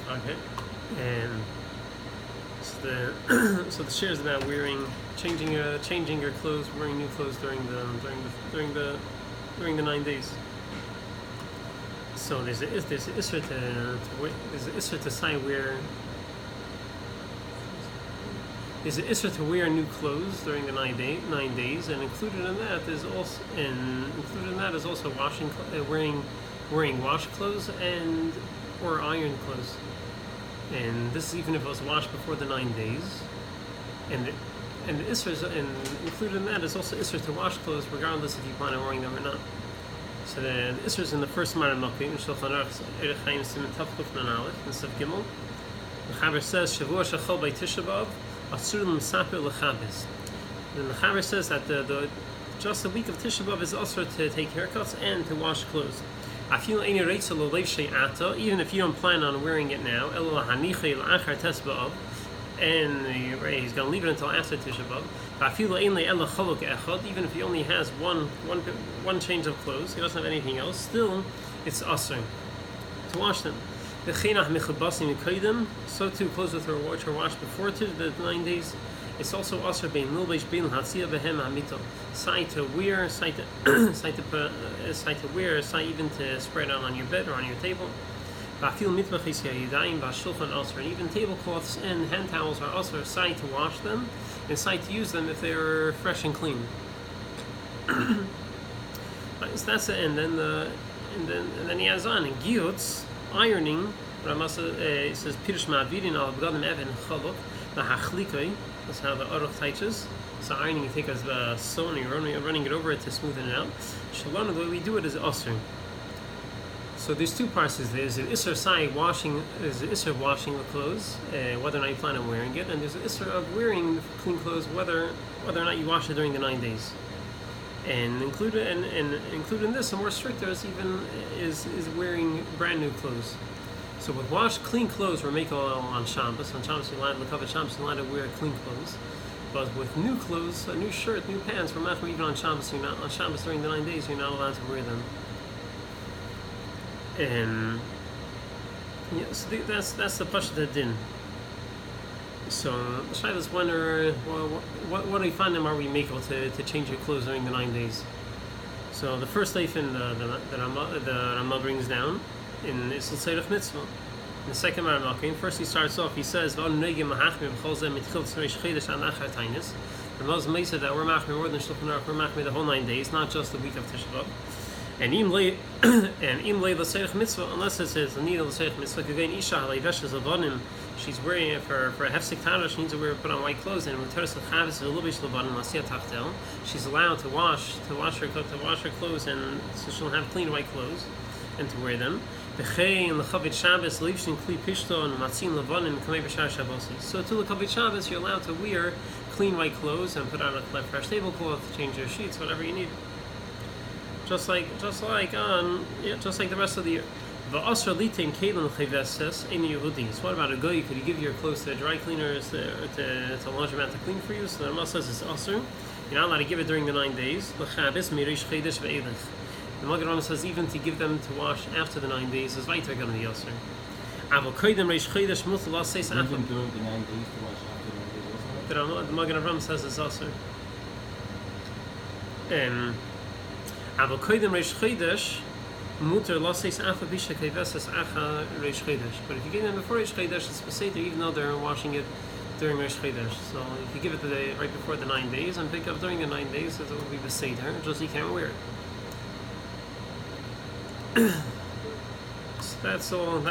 Okay. And so the share is about changing your clothes, wearing new clothes during the 9 days. So there's an issur to say where there's an issur to wear new clothes during the 9 days, and included in that is also wearing washed clothes or ironed clothes. And this is even if it was washed before the 9 days. And the issur and included in that is also issur to wash clothes regardless if you plan on wearing them or not. So the issur is in the first Maran Makim, Shulchan Aruch Erech Chaim Siman Tav Kuf Nun Aleph, and Sef Gimel. The Chaber says Shavua Shachol by Tisha B'Av Asur L'Mesaper L'Chabes. And the Chaber says that just the week of Tisha B'Av is also to take haircuts and to wash clothes. Even if you don't plan on wearing it now, and he's going to leave it until after Tisha B'Av. Even if he only has one change of clothes, he doesn't have anything else, still it's asur to wash them. So too, clothes which are washed before the 9 days, it's also asur bein milbesh bein hatzia behem hamito. Sight to wear, sight to wear, sight even to spread out on your bed or on your table. And even tablecloths and hand towels are also sight to wash them and sight to use them if they're fresh and clean. So that's the end. And then he has on in giyutz, ironing. It says Pirush Ma'avirin al B'gadim Even Chaluk Lahachlikoi. That's how the Aruch teaches. So ironing, you take as a sew and you're running it over it to smoothen it out. Shalom, the way we do it is asur. So there's two parts. There's an issur washing the clothes, whether or not you plan on wearing it, and there's an issur of wearing clean clothes, whether or not you wash it during the 9 days. And included in this, a more stricter is wearing brand new clothes. So with washed clean clothes, we're making on Shabbos. On Shabbos, you're allowed to wear clean clothes. But with new clothes, a new shirt, new pants, we're not even on Shabbos. On Shabbos during the 9 days, you're not allowed to wear them. And so that's the Pashut Din. So the Shaila is wonder, what do we find them? Are we makel to change your clothes during the 9 days? So the first leif in the Rama brings down in Isl Tzedach Mitzvah. In the second Maran Makim, first he starts off. He says, "V'on negim mahachmir b'chol mitchil tzreish chedesh an achar tainis." Ramaz Meisa that we're machmir more than Shulchan Aruch. We're machmir the whole 9 days, not just the week of Tisha B'Av. And im lei l'seirich mitzvah, unless it says l'nida l'seirich mitzvah, k'vein isha ha'leiveshes avonim, she's wearing it for a hefsek tara, she needs to put on white clothes, and v'teres l'chavis v'lubish l'avonim l'asiyat tachtel, she's allowed to wash her clothes, and so she'll have clean white clothes, and to wear them. V'chein l'chavit Shabbos l'ivshin kli pishto and matzin l'avonim k'mei b'shar Shabbosi. So to l'chavit Shabbos, you're allowed to wear clean white clothes and put on a fresh tablecloth, change your sheets, whatever you need. Just like the rest of the year. What about a goy? Could you give your clothes to dry cleaners to laundromat to clean for you? So the Rama says it's asur. You're not allowed to give it during the 9 days. The Magen Rama says even to give them to wash after the 9 days is weiter going to be asur. Even during the 9 days to wash after the 9 days also? The Magen Rama says it's asur. But if you get them before Reish Chodesh, it's Beseder, even though they're washing it during Reish Chodesh. So if you give it right before the 9 days and pick up during the 9 days, it will be Beseder, just you can't wear it. So that's all.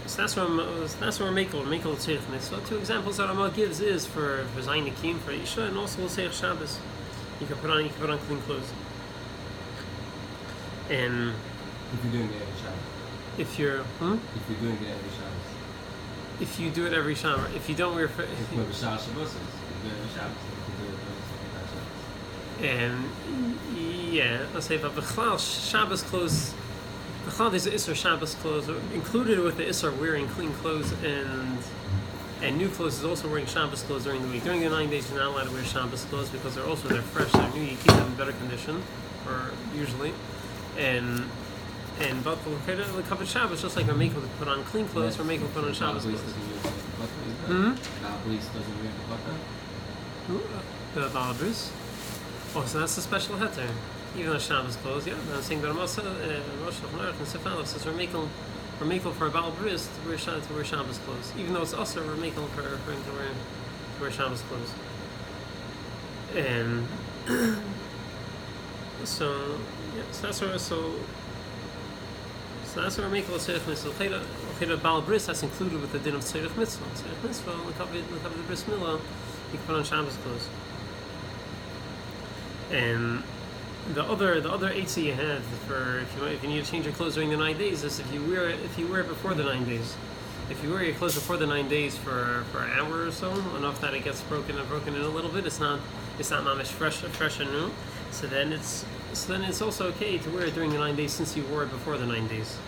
So that's where we're makel tzirich mitzvah. Two examples that Rama gives is for Zayin Nikim, for Isha, and also L'seirich Shabbos. You can put on clean clothes. And if you're doing it every Shabbos. If you're doing it every Shabbos. If you do it every Shabbos. If you don't wear for Shabbos, you do it every Shabbos. And yeah, let's say but B'chlal Shabbos clothes. B'chlal there's Isser Shabbos clothes included with the Isser wearing clean clothes and new clothes is also wearing Shabbos clothes during the week. During the 9 days, you're not allowed to wear Shabbos clothes because they're fresh, they're new. You keep them in better condition, or usually. And And but the covered Shabbos, just like we're making to put on clean clothes, we're making to put on Shabbos Balabris clothes. doesn't wear the Balabris doesn't wear the The Balabris. Oh, so that's a special heter. Even on Shabbos clothes, yeah. I'm saying that Rosh Hashanah and Sefalov says we're making for a Balabris to wear Shabbos clothes. Even though it's also we're making for him to wear Shabbos clothes. And so yeah, so that's where we're making Tzorech Mitzvah. Okay, the Baal Bris, that's included with the din of Tzorech Mitzvah. Tzorech Mitzvah, we cover the Bris Milah, you can put on Shabbos clothes. And the other eitzah you have for if you need to change your clothes during the 9 days is if you wear it before the 9 days. If you wear your clothes before the 9 days for an hour or so, enough that it gets broken in a little bit, it's not mamish fresh and new. So then it's also okay to wear it during the 9 days since you wore it before the 9 days.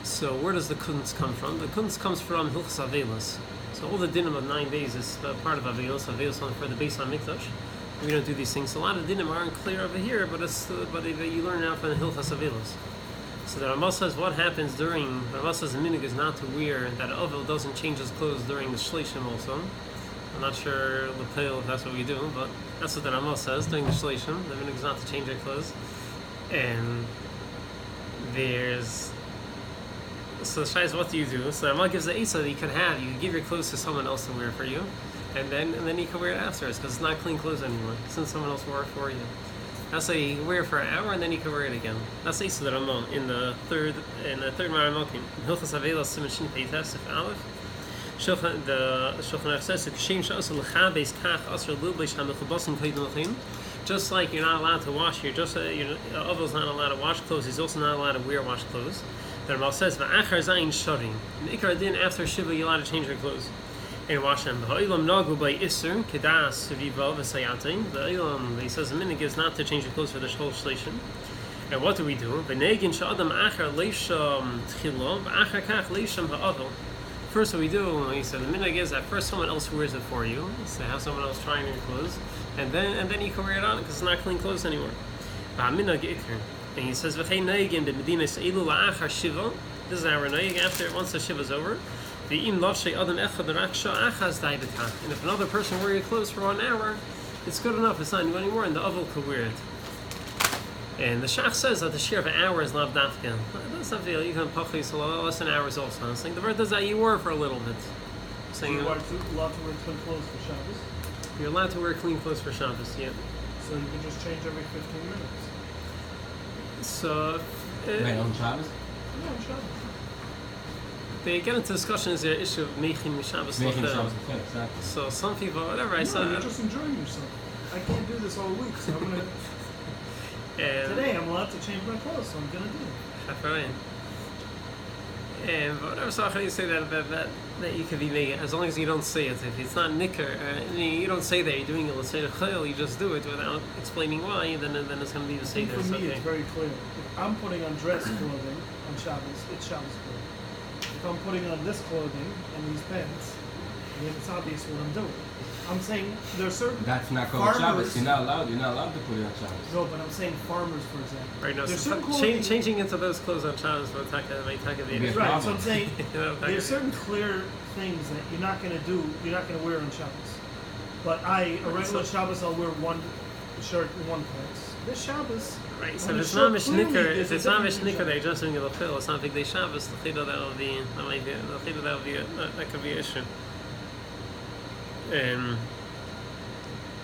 So where does the kunz come from? The kunz comes from Hilchas Avelos. So all the dinim of 9 days is part of Avelos for the Beis HaMikdash. We don't do these things. So a lot of dinim aren't clear over here, but you learn now from the Hilchas Avelos. So the Ramah says what happens the Ramah says the minig is not to wear, that Ovel doesn't change his clothes during the Shleishim also. I'm not sure Lepel if that's what we do, but that's what the Ramah says during the Shleishim. The minig is not to change their clothes. And so the Shai is, what do you do? So the Ramah gives the Eitzah that you could give your clothes to someone else to wear for you, and then you can wear it afterwards because it's not clean clothes anymore since someone else wore it for you. That's why you wear it for an hour and then you can wear it again. That's the Eitzah that Ramah in the third Maramokim. Hilchas Avelos Siman Shin Peites Sif Aleph. The Shulchan Aruch says just like you're not allowed to wash Ovel's not allowed to wash clothes, he's also not allowed to wear washed clothes. The Ramah says V'achar zayin sharim. The Ikar Din after Shiva you're allowed to change your clothes and wash them. The Olam nagu by Isser Kedas Viva V'Sayatim. The Olam, he says the minig is not to change your clothes for the whole Shleishim. And what do we do? V'negin sha'adam achar leisham tchilo v'achar kach leisham ha'avel. First what we do, he said, the minig is that first someone else wears it for you, so have someone else trying your clothes, and then you can wear it on because it's not clean clothes anymore. And he says, this is our noyeg after once the shiva is over. And if another person wear your clothes for 1 hour, it's good enough. It's not new anymore, and the oval could wear it. And the Shach says that the share of an hour is lav dafka. That's not real. Even pachis less than hours also. I'm saying the word does that you wore for a little bit. So you're allowed to wear clean clothes for Shabbos? You're allowed to wear clean clothes for Shabbos, yeah. So you can just change every 15 minutes? So... Wait, on Shabbos? No, on Shabbos. They get into discussion is the issue of Mechin Shabbos Making Lachel. Shabbos, exactly. So some people, whatever I No, said... you're just enjoying yourself. I can't do this all week, so I'm going to... Today I'm allowed to change my clothes, so I'm going to do it. And whatever Sachar you say that you can be made as long as you don't say it. If it's not nicker, you don't say that you're doing a l'seder chayil, you just do it without explaining why. Then it's going to be the same. For me, it's very clear. If I'm putting on dress clothing on Shabbos, it's Shabbos clothing. If I'm putting on this clothing and these pants, then it's obvious what I'm doing. I'm saying there are certain That's not called Shabbos. You're not allowed to put it on Shabbos. No, but I'm saying farmers, for example. Right now, there's so certain clothing, changing into those clothes on Shabbos will attack the Yeah. right, so I'm saying There's there's certain clear things that you're not going to do, you're not going to wear on Shabbos. But a regular Shabbos, I'll wear one shirt and one pants. This Shabbos, right. So when if it's the not shirt clearly mishnicker, is if a it's not different mishnicker, Shabbos. they're just doing a lapel. It's not big day Shabbos. That could be an issue.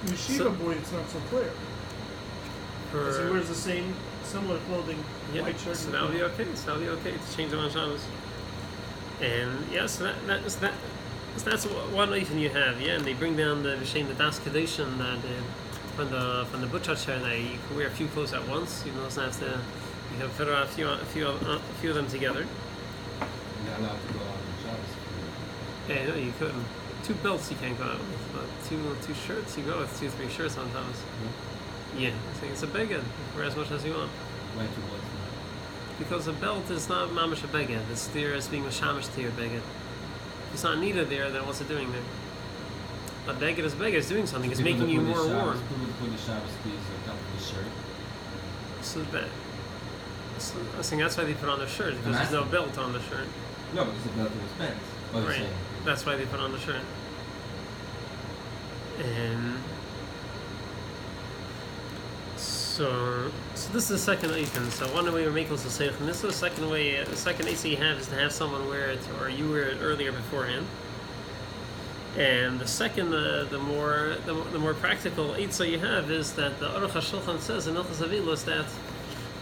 Yeshiva boy, it's not so clear. Because he wears the same, similar clothing, white shirt. So that'll be okay. So that'll be okay to change them on Shabbos. And yeah, so that's one reason you have, yeah. And they bring down the Das Kedushin that from the butcher chair that you can wear a few clothes at once. You don't have to. You can fit a few of them together. You're not allowed to go out on Shabbos. Yeah, no, you couldn't. 2 belts you can't go out with, but two shirts you go with 2-3 shirts on Shabbos. Yeah, I think it's a beged. Wear as much as you want. Why 2 belts? Because a belt is not mamash a beged. It's there as being a shamash to your beged. If it's not needed there, then what's it doing there? A beged is beged. It's doing something. It's making you more warm. People put the Shabbos piece on top of the shirt. So I think that's why they put on the shirt, because there's no belt on the shirt. No, because the belt was pants. Oh, you're Right. saying. That's why they put on the shirt. And so this is the second item. So one way we make us a seich, and this is the second way. The second item you have is to have someone wear it, or you wear it earlier beforehand. And the second, the more practical itzah you have is that the Aruch HaShulchan says in Hilchos Avilos that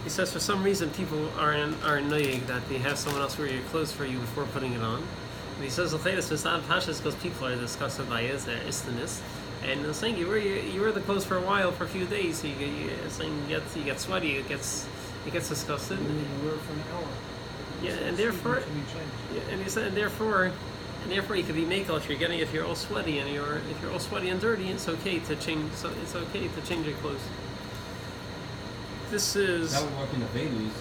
he says for some reason people are noyig that they have someone else wear your clothes for you before putting it on. And he says the latest for Sad Pashas because people are disgusted by it, they're istanis. And he's saying you wear the clothes for a while, for a few days, you get sweaty, it gets disgusted. You wear it for an hour. Yeah, So and it's therefore, even to be changed. yeah, and he said, and therefore you could be makel if you're all sweaty and if you're all sweaty and dirty. It's okay to change. So it's okay to change your clothes. This is, That would work in the Veilus.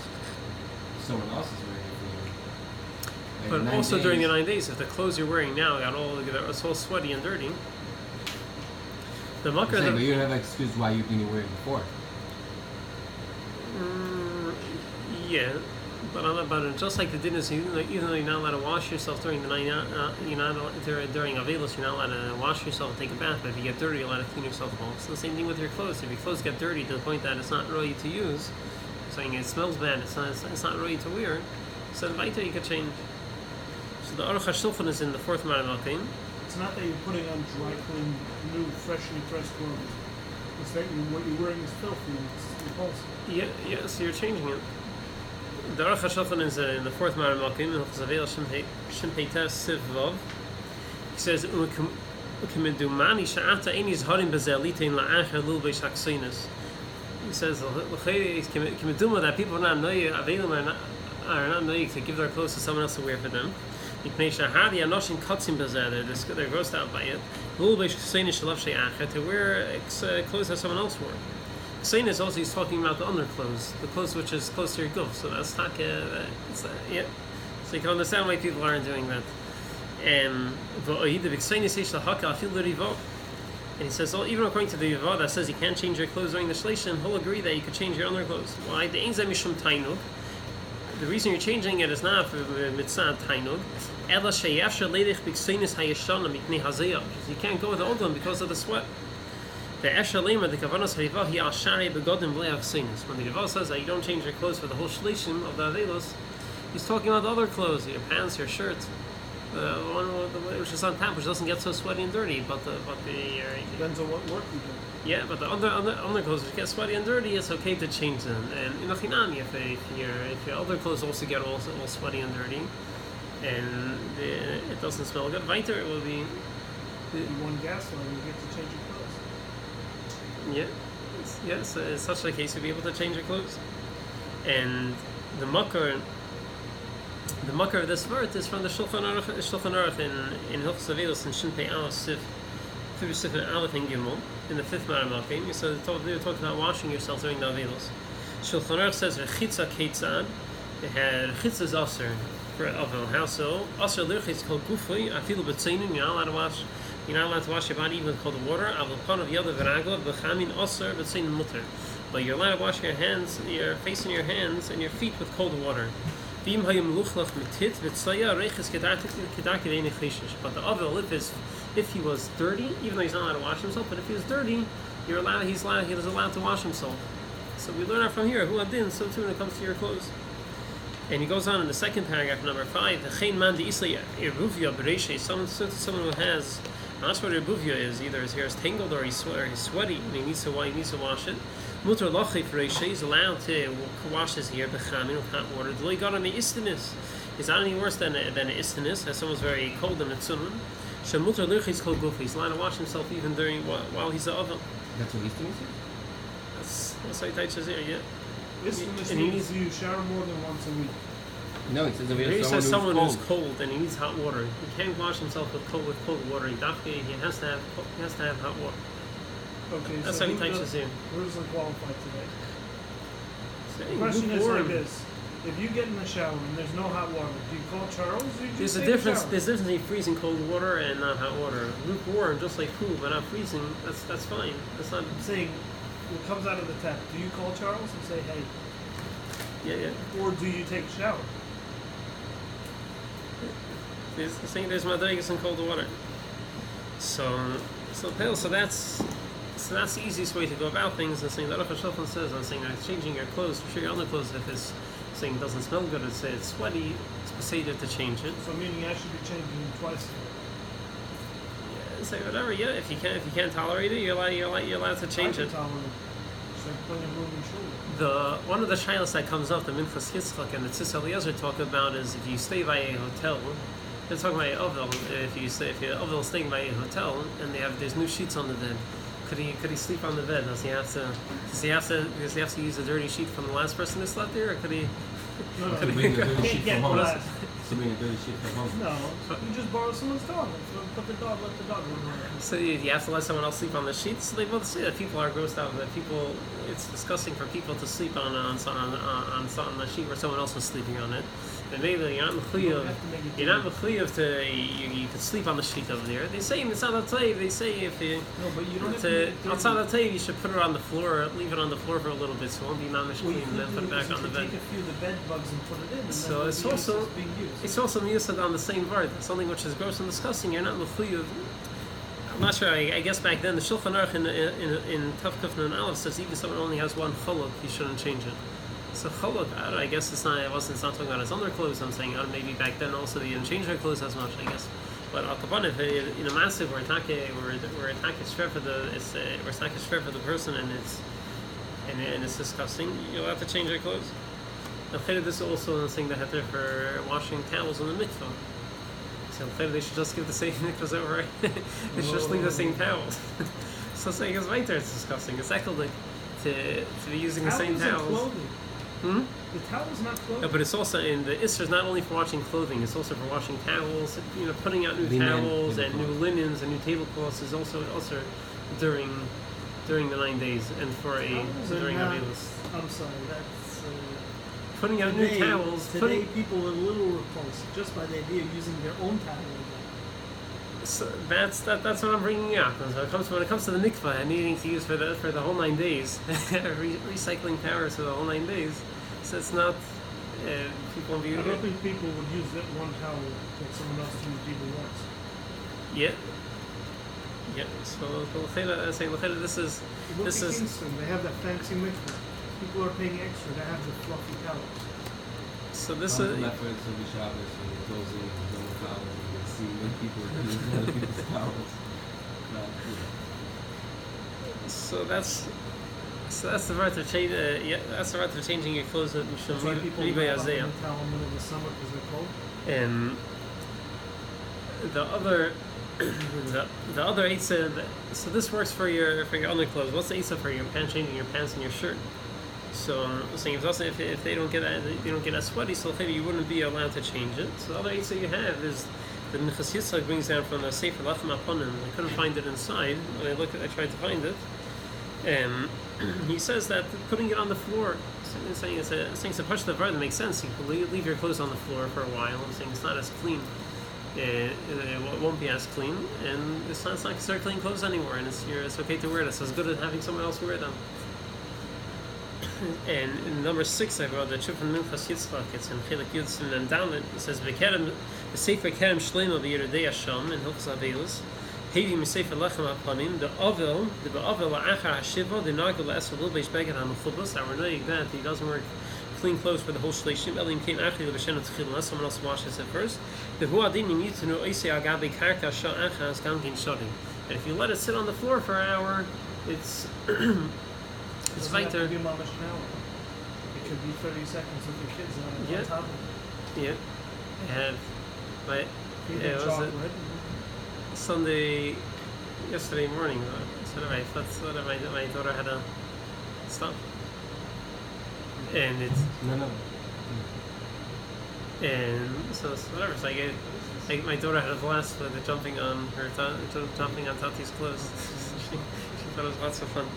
Someone else is wearing it for you. Like but 9 also days. during the 9 days, if the clothes you're wearing now it's all sweaty and dirty. The I'm mucker, saying, but you don't have an excuse why you didn't wear it before. yeah, but just like the din is, even though you're not allowed to wash yourself during the night, you're not during Avelos, you're not allowed to wash yourself and take a bath. But if you get dirty, you're allowed to clean yourself off. So the same thing with your clothes. If your clothes get dirty to the point that it's not really to use, saying it smells bad, it's not really to wear, so later you could change. So the Aruch HaShulchan is in the fourth Maramalkim. It's not that you're putting on dry, clean, new, freshly pressed clothes. It's that what you're wearing is filthy. It's repulsive. Yeah, so you're changing it. The Aruch HaShulchan is in the fourth Maramalkim, in Hilchos Avelos Shimpei Tes Siv Vav. He says, "Ukimedumani sha'ata eini zharim bezelitein la'acher lul beish haksinas." He says, "Kimeduma that people are not noyig, Avelim are not noyig to give their clothes to someone else to wear for them. They're grossed out by it. To wear clothes that someone else wore. Ksein is also he's talking about the underclothes, the clothes which is close to your goof. So that's yeah. So you can understand why people aren't doing that. And he says, even according to the Yavad that says you can't change your clothes during the Shleishim, he'll agree that you could change your underclothes. Why? The reason you're changing it is not for mitzvah tainug, you can't go with the old one because of the sweat. The Eshalema, the Kavanos Hariva, he Ashare begodim v'le'achsinis. When the Rival says that you don't change your clothes for the whole Shlishim of the Avelos, he's talking about the other clothes, your pants, your shirts, the one which is on top, which doesn't get so sweaty and dirty. But the Depends on what work you do. yeah, but the underclothes which get sweaty and dirty, it's okay to change them. And in Achinami, if your other clothes also get all sweaty and dirty, and it doesn't smell good, weiter it will be. You want gas oil, you get to change your clothes. Yeah, so in such a case, you'll be able to change your clothes. And the makar of this word is from the Shulchan Aruch in Hilchos Avelos in Shinpei Aleph Sif through Sif and Aleph and Gimel in the fifth Maramalkim. So they were talking about washing yourself during the Avelos. Shulchan Aruch says Rechitza Keitzad. They had Rechitza is Aser for Avel. How so? Aser Lirchitz called Gufay. Afilu B'Tzeinu. You're not allowed to wash. You're not allowed to wash your body even with cold water. But you're allowed to wash your hands, your face and your hands and your feet with cold water. But the other, if he was dirty, even though he's not allowed to wash himself, but if he was dirty, he was allowed to wash himself. So we learn out from here, who adin, so too when it comes to your clothes. And he goes on in the second paragraph, number 5. Someone who has, that's what Rebuvia is. Either his hair is tangled or he's sweaty and he needs to wash it. Mutar Lachif Reisha is allowed to wash his hair bechamin with hot water. The got on the istanis is not any worse than an istanis, as someone's very cold in the tzunim. Shemutar Lirchis Kol Gufi. He's allowed to wash himself even while he's the oven. That's what istanis is? That's how he touches here, yeah. This means you shower more than once a week. No, it says over He here says someone who's who's cold and he needs hot water. He can't wash himself with cold water. He has to have hot water. Okay, That's so how he touches here. who doesn't qualify today? So, The question is lukewarm. like this. If you get in the shower and there's no hot water, do you call Charles or you just There's a stay in the difference. shower? There's a difference between freezing cold water and not hot water. Lukewarm, just like food, but not freezing. That's fine. That's not. I'm saying, what comes out of the tap, do you call Charles and say, hey, Yeah. Or do you take a shower? There's madrigas in cold water. So that's the easiest way to go about things. And saying that Aruch HaShulchan says, and saying that changing your clothes, for sure your underclothes, if it's saying it doesn't smell good, it's sweaty, it's Peseder to change it. So meaning I should be changing them twice. Yeah, say whatever. Yeah, if you can't tolerate it, you're allowed to change it. It's like putting a room in shoulder. One of the shilas that comes up, the Minchas Yitzchak and the Tzis Eliezer talk about is if you stay by a hotel. They're talking about Ovel. If you're Ovel staying by a hotel and there's new sheets on the bed, could he sleep on the bed? Does he have to use a dirty sheet from the last person who slept there, or could he? No, To bring a dirty sheet get from home. glass. To bring a dirty sheet from home. No, you just borrow someone's dog. Let the dog run around. So you have to let someone else sleep on the sheets. So they both say that people are grossed out. That it's disgusting for people to sleep on the sheet where someone else was sleeping on it. And maybe you're not mechuyev to you could sleep on the sheet over there. They say in the Tzad HaTov, they say if you but you don't have to outside HaTov, you should put it on the floor, leave it on the floor for a little bit, so it won't be mamish clean, and then put it back on the bed. Take a few of the bed bugs and put it in. And So then it's the use also is being used. it's also miyusad on the same word. Something which is gross and disgusting. You're not mechuyev. I'm not sure. I guess back then the Shulchan Aruch in Tav Kuf Nun Aleph says even if someone only has one chaluk, you shouldn't change it. So chaluk, I guess it's not talking about his underclothes. I'm saying maybe back then also they didn't change their clothes as much. I guess, but al kapan if in a massive where attack is fair for the person and it's disgusting, you'll have to change your clothes. Now this is also a thing that had there for washing towels in the mikvah. So they should just give the same mikvahs over. They should just leave the same towels. So saying it's right there, it's disgusting. It's echoing to be using the same Towels are towels. clothing. The towel's not clothing. No, but it's also in the Isser is not only for washing clothing; it's also for washing towels. Putting out new Linen, towels and new tablecloths. linens and new tablecloths is also during the 9 days and for Towels are during not- Avilos. I'm sorry, that's... Putting out new Today, towels. Today people are a little repulsed just by the idea of using their own towel again. So that's what I'm bringing up. When it comes to the mikvah and needing to use for the whole 9 days, recycling powers for the whole 9 days. So it's not people will be. I don't think people would use that one towel that someone else used even once. Yeah. So l'cheda, saying l'cheda, this is Look This at is- Kingston, they have that fancy mikvah. People are paying extra to have the fluffy towels. so this Some is efforts of the Shabbos when it goes in and don't towels and you can see when people are using other people's towels. But, that's the part of change. That's the part of changing your clothes that That's why people Mishum wrap up in Isaiah. the towel in the middle of the summer because they're cold. And the other eitzah. So this works for your underclothes. What's the eitzah for your pants? Changing your pants and your shirt. So saying if they don't get as sweaty, so you wouldn't be allowed to change it. So the other eitzah you have is the Minchas Yitzchak brings down from the Sefer Lachem Aponim. I couldn't find it inside. When I tried to find it, and he says that putting it on the floor, saying it's a push the that makes sense. You can leave your clothes on the floor for a while. I'm saying it's not as clean. It won't be as clean, and it's not considered clean clothes anymore. And it's okay to wear it. It's as good as having someone else wear them. And in number 6, I wrote that Shulchan Minchas Yitzchak. It's in Chelik Yudson and Dalit. It says Bekerem the Sefer Kerem Shleima BeYerdei Hashem in Hilchos Avelos. Hevi Misefer Lechem Apanim the Be'avel La'achar Hashiva the Nagel La'esel Lilbeish Beged HaMechubos. Our knowing that he doesn't wear clean clothes for the whole Shleishim. Elim Kein Achli L'Beshen Tzchil unless someone else washes it first. The Hu Adinim Yitunu Oisei Agabe Karka Sha'achas Gam Kein Shadi. And if you let it sit on the floor for an hour, it's it's Doesn't have to weiter. be a mamash an hour. It could be 30 seconds with your kids on Yeah. top of it. Yeah. I had my Feed yeah, them was it chocolate. Sunday yesterday morning so I thought my daughter had to stop. And it's no. and so it's whatever. So my daughter had a blast with it jumping on jumping on Tati's clothes. she thought it was lots of fun.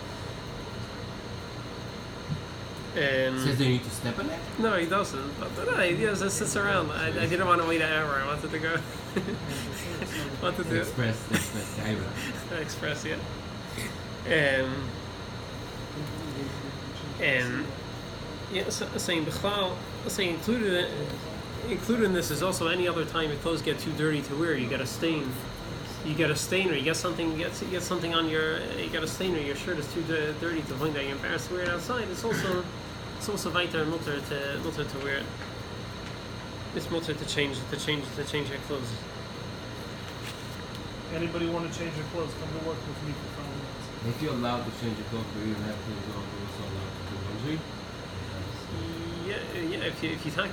And Says they need to step on it? no, he doesn't. But no, he just sits around. I didn't want to wait an hour. I wanted to go. wanted to Express, Ira. express, yeah. And Yeah, so, saying Bichlal, saying included in this is also any other time your clothes get too dirty to wear. You get a stain. You get a stain, or you get something. You get something on your. You get a stain, or your shirt is too dirty to the point that you're embarrassed to wear it outside. It's also weiter mutter to wear it. It's mutter to change your clothes. Anybody want to change your clothes? Come to work with me for 5 minutes. If you're allowed to change your clothes, but you don't have clothes on, you're also allowed to do laundry. Yeah. If you take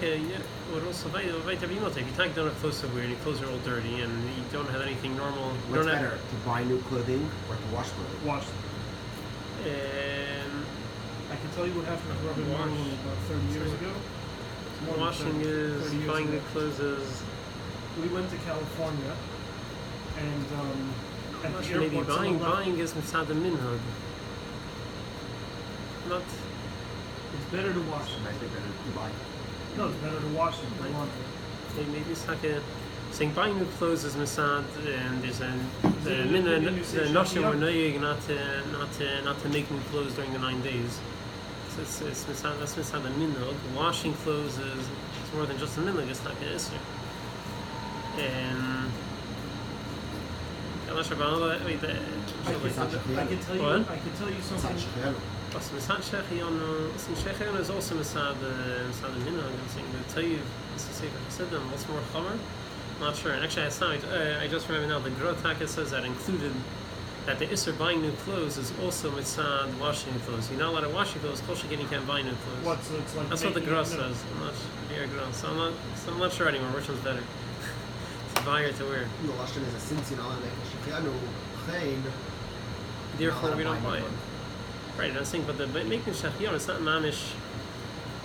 what also weiter mutter. If you take don't have clothes to wear, and your clothes are all dirty, and you don't have anything normal. What's better, to buy new clothing or to wash clothing? Wash them. I can tell you what happened with Robin Wash. Marlon about 30 years ago. It's more than Washing 30 is 30 years buying ago. new clothes is. We went to California, and at the Maybe airport, someone left- buying is mitzad the minhag. Not. It's better to wash them. Might be better to buy. No, it's better to wash them than laundry. Maybe it's like saying buying new clothes is misad, and there's the it minna when you say the noshim were shahiyah? noyig not to make new clothes during the 9 days. So it's misad, that's misad the minhag. Washing clothes is it's more than just a minhag. It's like an isser. And I'm not sure about all that. Wait, It's not I shahiyah. can tell you. What? I can tell you It's not something. shahiyah. Misad Shechion is also Misad the Minhag. I'm saying the Tayiv is the Sefer Chassidim. What's more Chomer? Not sure. And actually, it's not. I just remember now. The Grotaka says that included that the Isser buying new clothes is also Misad washing new clothes. You're not allowed to wash your clothes. Kol Shekin you can't buy new clothes. What? So it's like That's what the making it Gross new. says. I'm not sure. Gross. So I'm not sure anymore. Which one's better? To buy or to wear? No, Lashon is a since you're not making shahiyah, chayin. Therefore, we don't buy it. Right, I was saying, but the making shachiyah, it's not mamish.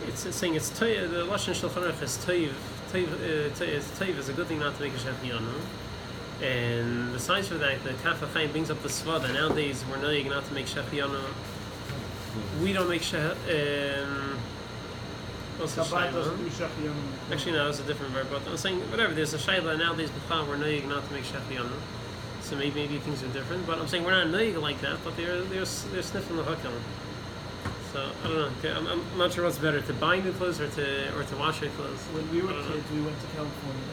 It's saying it's toiv. The lashon shulchan aruch is toiv. Toiv is a good thing not to make a shachiyah, no? And besides for that, the Kaf HaChaim brings up the svada. Nowadays, we're noyig not to make shachiyah. We don't make what's the Shabbat doesn't shayla? do shachiyah. Actually, no, it's a different verb. But I'm saying, whatever. There's a shayla nowadays. B'chal, we're noyig not to make shachiyah. So maybe things are different, but I'm saying we're not noyig like that. But they're sniffing the hook on. So I don't know. Okay, I'm not sure what's better, to buy new clothes or to wash your clothes. When we were I don't know. kids, we went to California,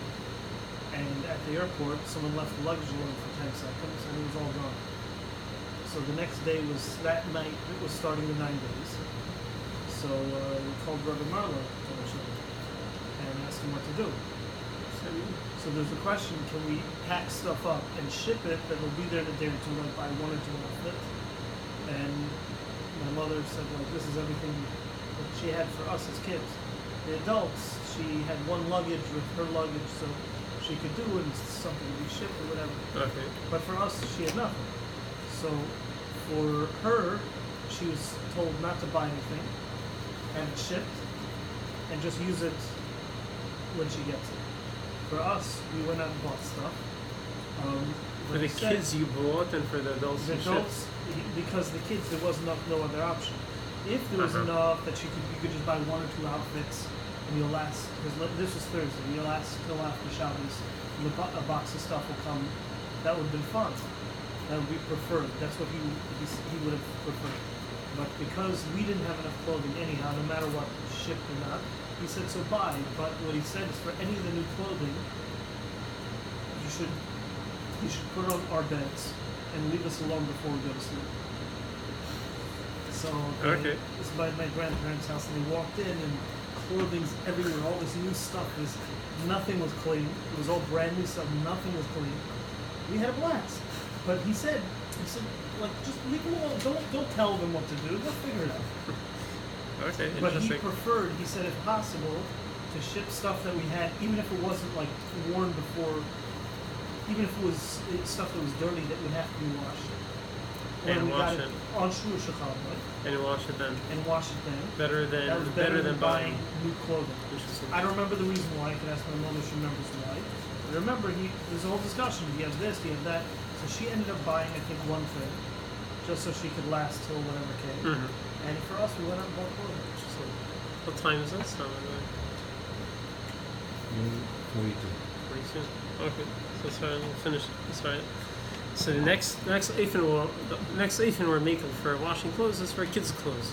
and at the airport, someone left the luggage alone for 10 seconds, and it was all gone. So the next day was that night. It was starting the 9 days. So we called Rabbi Marlo to our shul and asked him what to do. So there's a question: can we pack stuff up and ship it that will be there the day or two, like buy 1 or 2 outfits? And my mother said, like, this is everything that she had for us as kids. The adults, she had 1 luggage with her luggage, so she could do it, and something to be shipped or whatever. Okay. But for us, she had nothing. So for her, she was told not to buy anything, have it shipped, and just use it when she gets it. For us, we went out and bought stuff. For the kids you bought and for the adults The you shipped. adults, because the kids, there was no other option. If there was Uh-huh. enough that you could just buy 1 or 2 outfits, and you'll last. Because this was Thursday, you'll last till after Shabbos. And a box of stuff will come. That would have been fun. That would be preferred. That's what he would have preferred. But because we didn't have enough clothing anyhow, no matter what, shipped or not, he said so buy. But what he said is for any of the new clothing, you should put it on our beds and leave us alone before we go to sleep. So Okay. it's by my grandparents' house, and they walked in, and clothing's everywhere. All this new stuff nothing was clean. It was all brand new stuff. Nothing was clean. We had a blast. But he said, like, just leave them alone. Don't tell them what to do. They'll figure it out. Okay, But he interesting. preferred, he said, if possible, to ship stuff that we had, even if it wasn't like worn before, even if it was stuff that was dirty that would have to be washed. And we wash got it. on Shul Shachal, right? And wash it then. And wash it then. Better That was than better than buying buying. new clothing. Interesting. I don't remember the reason why. I can ask my mother; she remembers why. But remember, there's a whole discussion. Do you have this? Do you have that? So she ended up buying, I think, 1 thing, just so she could last till whatever came. Mm-hmm. And for us, we went out and bought clothing. Interesting. What time is this? Time is it? 42. Pretty soon. Okay, so sorry, we'll finish. Sorry. So the next apron we're making for washing clothes is for kids' clothes.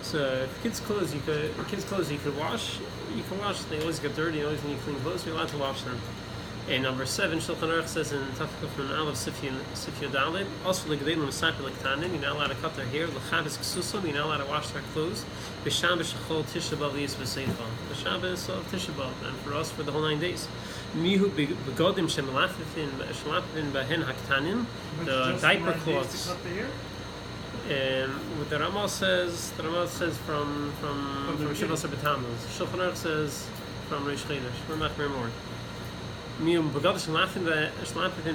So if kids' clothes you could wash. You can wash. They always get dirty. You always need clean clothes. You're allowed to wash them. And number 7, Shulchan Aruch says in Tafkuf from Aleph Sifya Dalet, also l'gedelim l'sapir l'ktanim, you're not allowed to cut their hair. L'chabes ksusam, you're not allowed to wash their clothes. B'Shabbos shechol Tisha B'av liyis v'seifal. The Shabbos of Tisha B'av, and for us for the whole 9 days. Mihu begodim shemalafifin b'hen haktanim, the Just diaper 9 days cloths. to cut the hair? And what the Ramah says from the Shabbos B'Tammuz. Shulchan Aruch says from Reish Chodesh. We're not very more. Miyum begad shlapin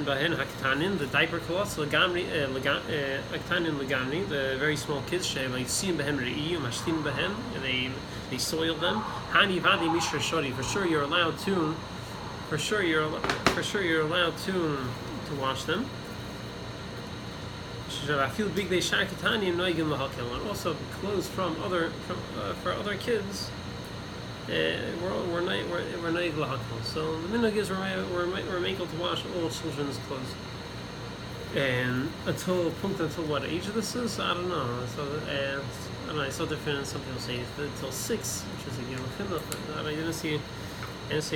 bahen haktanin, the diaper cloths, legamri haktanin legamri, the very small kids, she'leitzim behen re'iyum hashtim behen, and they soiled them. Hani vadi mishra shori. For sure you're allowed to wash them. I feel big they shakitani and noigim lahakil, and also clothes from other kids. We're noig lahakil. So the minhag is we're able to wash all children's clothes. And until what age this is, I don't know. So I don't know. It's so different. Some people say until 6, which is a gimel chinuch. But I didn't see. It's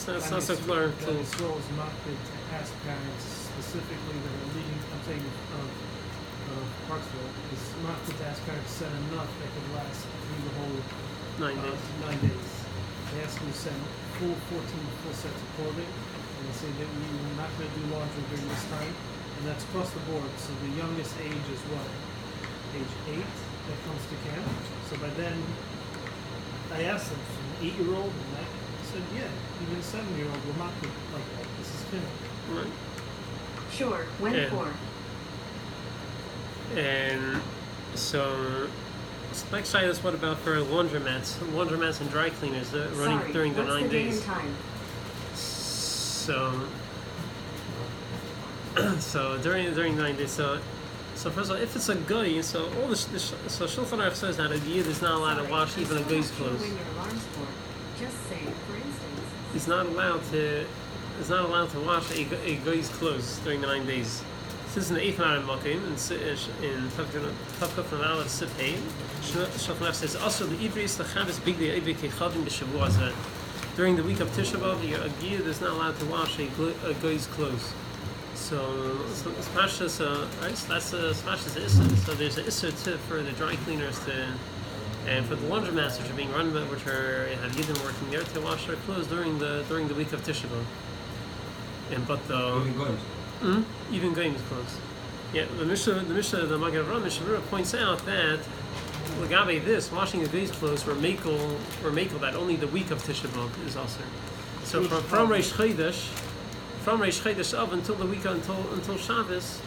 not so clear. That Yisrael is not to ask parents specifically that are leading. I'm saying of Parksville. It's not to ask parents to send enough that could last through the whole 9 days. 9 days. They ask you to send 14 full sets of clothing, and they say that we're not going to do laundry during this time, and that's across the board. So the youngest age is what? Age 8 that comes to camp. So by then, I asked them, from 8-year-old, and I said, yeah, even 7-year-old will not do like that. This is finished. Right. Sure, when Yeah. for? And so next side is what about for laundromats and dry cleaners running Sorry, during the what's 9 the day days. and time? So during 9 days. So first of all, if it's a guy, so all this so Shulchan Aruch says that a yid is not allowed to wash even a guy's Sure clothes. when your alarm's for. Just say, for instance. He's not allowed to wash a guy's clothes during the 9 days. This is in the 8th Maram Makim in Tafkuf from Aleph Sifhei. Shulchan Aruch says also the Ivris the Chavis big day Ivri Kechadim b'Shavua Zeh. During the week of Tisha B'av, a yid is not allowed to wash a guy's clothes. So Smashas, right? So that's Smashas Issa. So there's an Issa tip for the dry cleaners and for the laundromats which are being run, which have Yidden working there to wash their clothes during the week of Tisha B'av. But even Goyim's clothes. Yeah, the Magen Avraham Mishnah points out that Lagabe this washing a guy's clothes were makel that only the week of Tisha B'av is also. So from Reish Chodesh up until the week until Shabbos,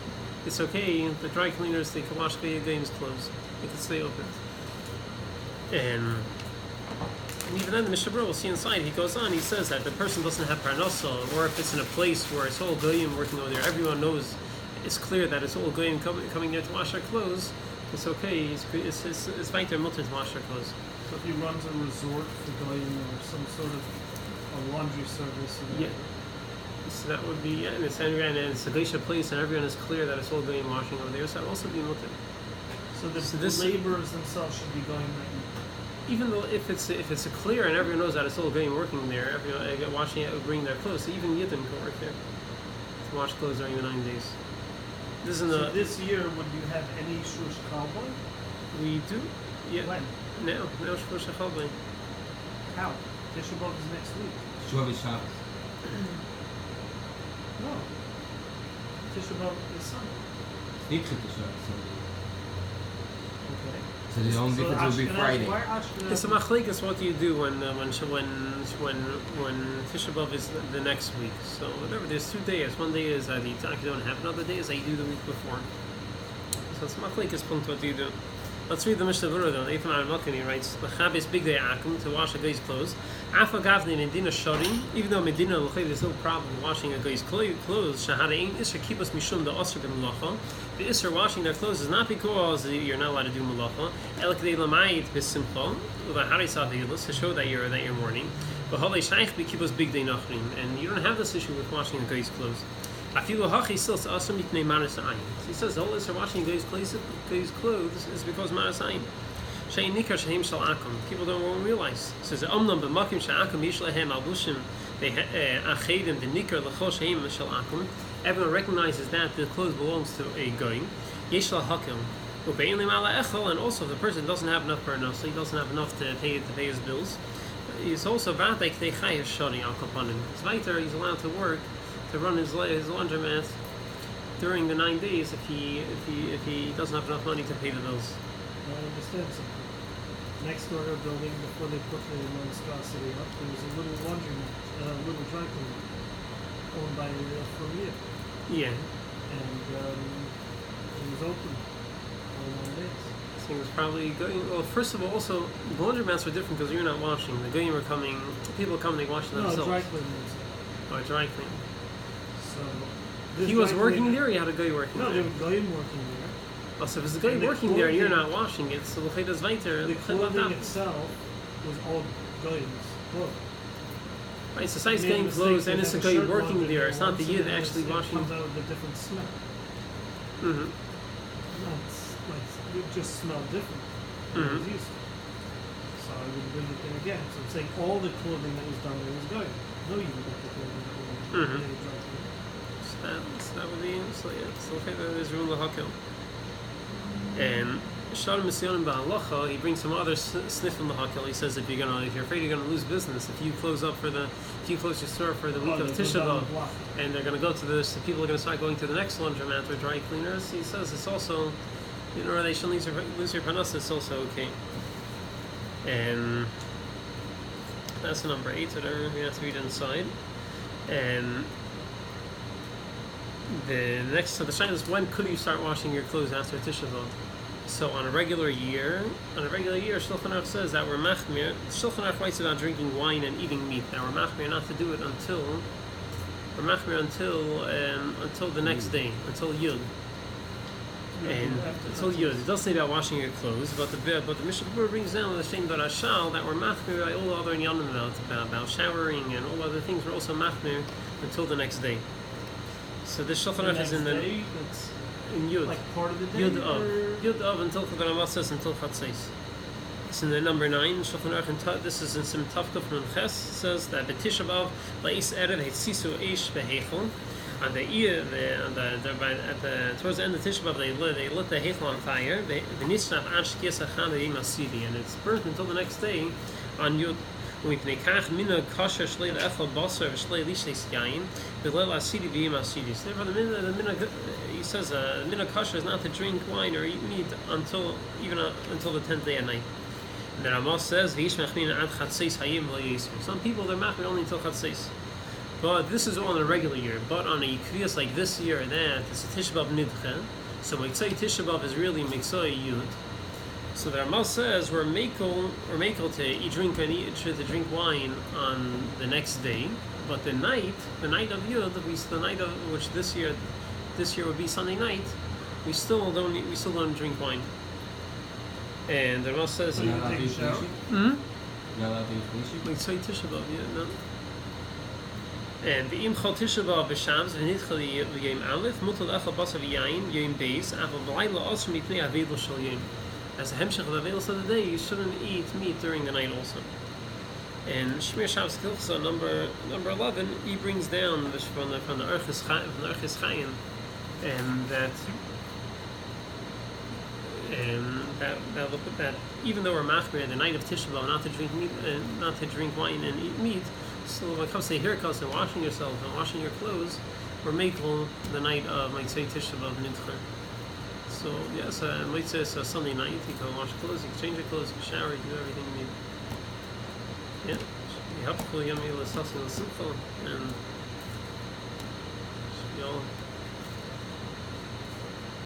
it's okay. The dry cleaners they can wash Goyim's clothes. They can stay open. And even then, the Mishnah Berurah will see inside. He goes on. He says that the person doesn't have parnasa, or if it's in a place where it's all goyim working over there, everyone knows. It's clear that it's all goyim coming there to wash their clothes. It's okay. It's right there, mutter to wash their clothes. So if he runs a resort for goyim or some sort of a laundry service, or Yeah. So that would be and it's a geisha place, and everyone is clear that it's all goyim washing over there. So that would also be mutter. So the this- laborers themselves should be going that Even though if it's a clear and everyone knows that it's all goyim working there, everyone washing it, bringing their clothes. So even Yidden can work there to wash clothes during the 9 days. This is So this year, would you have any shush cowboy? we do yeah When? now Shlosh Chalbei. How? Tisha B'av is next week. Shabbos Shabbos. No. Tisha B'av is Sunday. Niet to Shabbos Sunday. Okay. So the only difference will be Ashkenaz- Friday. Why Ashkenaz? It's a machlekes. What do you do when Tisha B'av is the next week? So whatever. There's 2 days. One day is that you don't have. Another day is that you do the week before. So it's machlekes point. What do you do? Let's read the Mishnah Berurah though. Eitan Malkin he writes, "L'chabes big day akum to wash a guy's clothes. Afa gavni medina shorim. Even though medina l'chay there's no problem washing a guy's clothes. Shahada ein iser kibus mishum the osir b'melacha. The iser washing their clothes is not because you're not allowed to do melacha. El k'dei lamayit b'simcha u'laharisah ve'ilus to show that you're mourning. But halei shaykh b'kibus big day nachrim, and you don't have this issue with washing a guy's clothes. Afilu hachi still asum mitnei maras ayin. He says the whole iser washing a guy's clothes is because maras ayin. Shein nikar shehem shel akum. People don't realize. It says omnam b'makim she'akum yish lehem albushim achedim the nikar l'chol shehem shel akum. Everyone recognizes that the clothes belongs to a goy. Yesh hakim. Ubein limala echol, and also if the person doesn't have enough parnasa, he doesn't have enough to pay his bills. He's also vatek techayah shari al kapanim. He's allowed to work to run his laundromat during the 9 days if he doesn't have enough money to pay the bills. I understand something. Next door to our building, before they put the monstrosity up, there was a little laundromat, a little dry cleaner, owned by Flavier. Yeah. And it was open all 9 days. So he was probably going. Well, first of all, also the laundromats were different because you're not washing. The goyim were coming. People come, they wash themselves. No, dry cleaner was Or dry clean. So this He was dry working cleaner- there. Or you had a guy working No, there. there was goyim working there. Oh, so if it's a guy And the working there and you're clothing- not washing it, so the does weiter. The clothing itself was all goyim's clothes. Right, so size Made a getting mistake, clothes they and it's a have guy shirt working laundry there. It's not the once, yid and then actually it washing. comes out with a different smell. Mm-hmm. No, it's like it just smelled different. than Mhm. it was used to. So I would bring it in again. So I'm saying all the clothing that was done there was goyim. No, you got the clothing that was Mhm. made dry cleaner. So that would be so yeah. So there's room lahakel. And Shalom Misyonim Ba'alacha, he brings some other sniff from the hakel. He says if you're afraid you're gonna lose business, if you close your store for the week Oh, of they go Tisha down B'av, the block. and they're gonna go to this, the people are gonna start going to the next laundromat or dry cleaners. He says it's also, they shouldn't lose your parnasa. It's also okay. And that's number 8. So there we have to read inside. And the next, so the shayla is when could you start washing your clothes after Tisha B'av? So on a regular year, Shulchan Aruch says that we're machmir. Shulchan Aruch writes about drinking wine and eating meat. Now we're machmir not to do it until the next day, until Yud. And until Yud, it does say about washing your clothes, but the Mishnah Berurah brings down the Shem Darashal that we're machmir by all other inyanim about showering and all other things. We're also machmir until the next day. So this Shulchan Aruch is in the day, that's in Yud. like part of the day. Yud of until Chagan says until Chatzais. It's in the number 9. Shulchan Aruch. This is in Sim Tavkuf Nun Ches. Says that B'Tisha B'av La'is Erev Hetzisu Eish Behechel. On the towards the end of Tisha B'av they lit the Hechel on fire. V'Nishnaf Ash Kiesacham Ve'im Asidi, and it's burnt until the next day on Yud. Umipnekach mina kasher shlei le'echel basar v'shlei lishes yain v'leil asidi v'yim asidi. So therefore, the mina he says mina kasher is not to drink wine or eat meat until the 10th day at night. And then Amos says v'ish machmina ad chatzeis hayim v'yisru. Some people they're machmir only until chatzeis. But this is all in a regular year. But on a kriyas like this year and that, it's a Tisha B'av nidche. So Mitzay Tisha B'av is really Mitzay Yud. So the Ramal says we're makel to drink wine on the next day, but the night of Yud, which this year would be Sunday night, we still don't drink wine. And the Ramal says, You're not allowed to eat shower? sushi? hmm? You're not allowed to eat sushi? Like say Tisha B'av, yeah, no. And the Imchal Tisha B'av b'Shams v'nitchal v'yem Aleph mutal echal basa v'yayin yem beis aval v'layla also mipnei avedel shel yem. As a hemshech of the avedel of the day, you shouldn't eat meat during the night also. And Shmir Shabbos Kilchasa number 11, he brings down from the Erchis Chaim, and that even though we're machmir the night of Tisha B'av not to drink meat, not to drink wine and eat meat, so when it comes to haircuts and washing yourself and washing your clothes, we're makel the night of Mitzvah Tisha B'av Nidcher. So yes, Mitzvah is Sunday night. You can wash clothes, you can change your clothes, you can shower, you can do everything you need. Yeah, should be helpful, yummy, l'sas and simple, and should be all